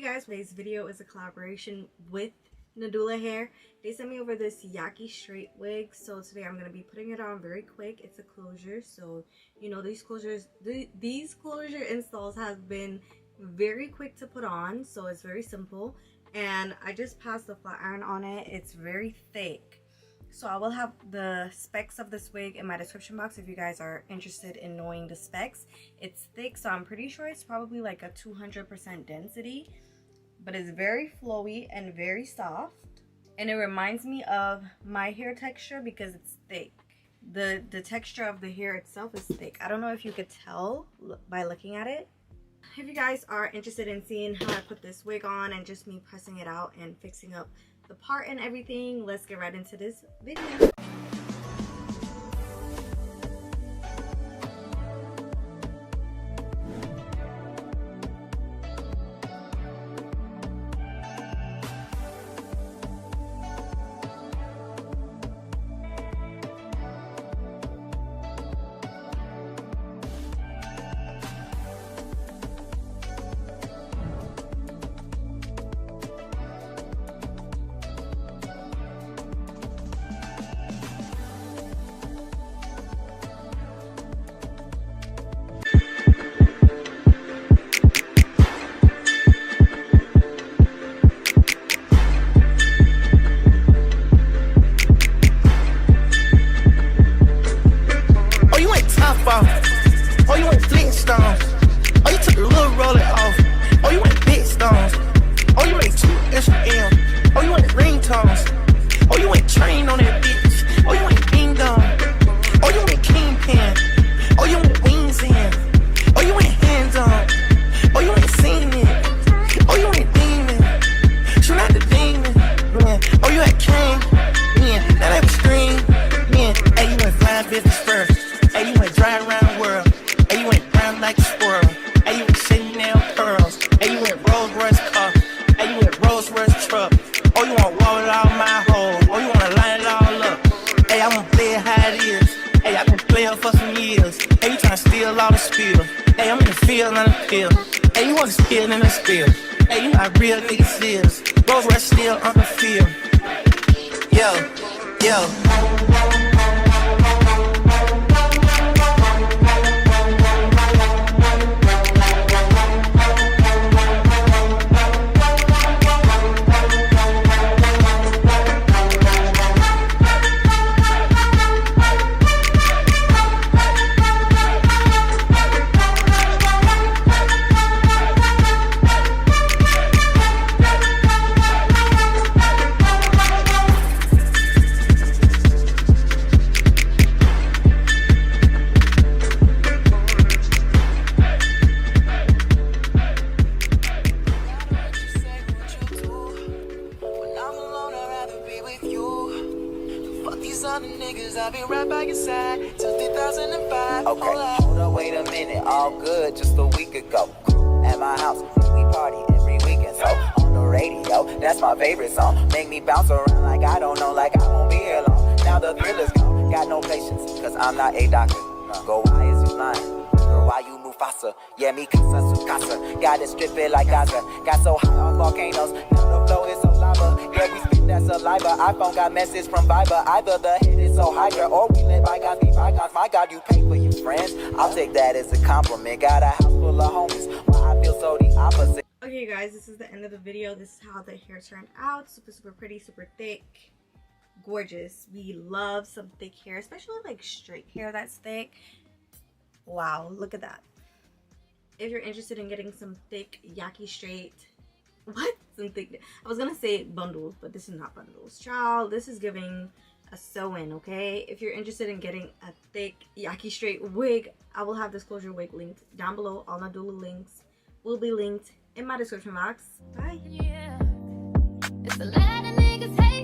Guys, today's video is a collaboration with Nadula Hair. They sent me over this Yaki straight wig, so today I'm going to be putting it on very quick. It's a closure, so you know these closure installs have been very quick to put on, so it's very simple. And I just passed the flat iron on it. It's very thick, so I will have the specs of this wig in my description box if you guys are interested in knowing the specs. It's thick, so I'm pretty sure it's probably like a 200% density, but it's very flowy and very soft, and it reminds me of my hair texture because it's thick. The texture of the hair itself is thick. I don't know if you could tell by looking at it. If you guys are interested in seeing how I put this wig on and just me pressing it out and fixing up the part and everything, let's get right into this video. Oh, you went Flintstones. Oh, you took a little roller off. Oh, you went big stones. Oh, you went 2 Instagram. Oh, you went ringtones. Oh, you went train on that bitch. Oh, you went ding dong. Oh, you went kingpin. Oh, you went wings in. Oh, you went hands on. Oh, you went singing. Oh, you went demon. Shoot out the demon. Man. Oh, you had king. Man. Now that was scream. Man. Hey, you went flying business first. Hey, you went dry around the world. Hey, you went brown like a squirrel. Hey, you went Chanel pearls. Hey, you went Rolls Royce car. Hey, you went Rolls Royce truck. Oh, you want wall it all my hole. Oh, you wanna line it all up. Hey, I wanna play it how it is. Hey, I've been playing for some years. Hey, you tryna steal all the spill. Hey, I'm in the field on the pill. Hey, you want to spill in the spill. Hey, you know how real niggas is. Rolls Royce still on the field. Yo. Other niggas, I'll be right by your side till 2005. Okay, hold up, wait a minute. All good just a week ago. At my house, we party every weekend. So on the radio, that's my favorite song. Make me bounce around like I don't know, like I won't be here long. Now the thrill is gone. Got no patience, cause I'm not a doctor. Go, why is you lying? Girl, why you Mufasa? Yeah, me casa su casa. Got it strip it like Gaza. Got so high on volcanoes. Now the flow is so lava. Yeah, we spit that saliva. iPhone got message from Viber. Either the head is so higher or we let bygones be bygones. My God, you pay for your friends. I'll take that as a compliment. Got a house full of homies. Why I feel so the opposite. Okay, you guys, this is the end of the video. This is how the hair turned out. Super pretty, super thick, gorgeous. We love some thick hair, especially like straight hair that's thick. Wow, look at that. If you're interested in getting some thick Yaki straight, some thick, I was gonna say bundles, but this is not bundles, child. This is giving a sew-in. Okay, if you're interested in getting a thick Yaki straight wig, I will have this closure wig linked down below. All Nadula links will be linked in my description box. Bye. Yeah. It's a lot of niggas hate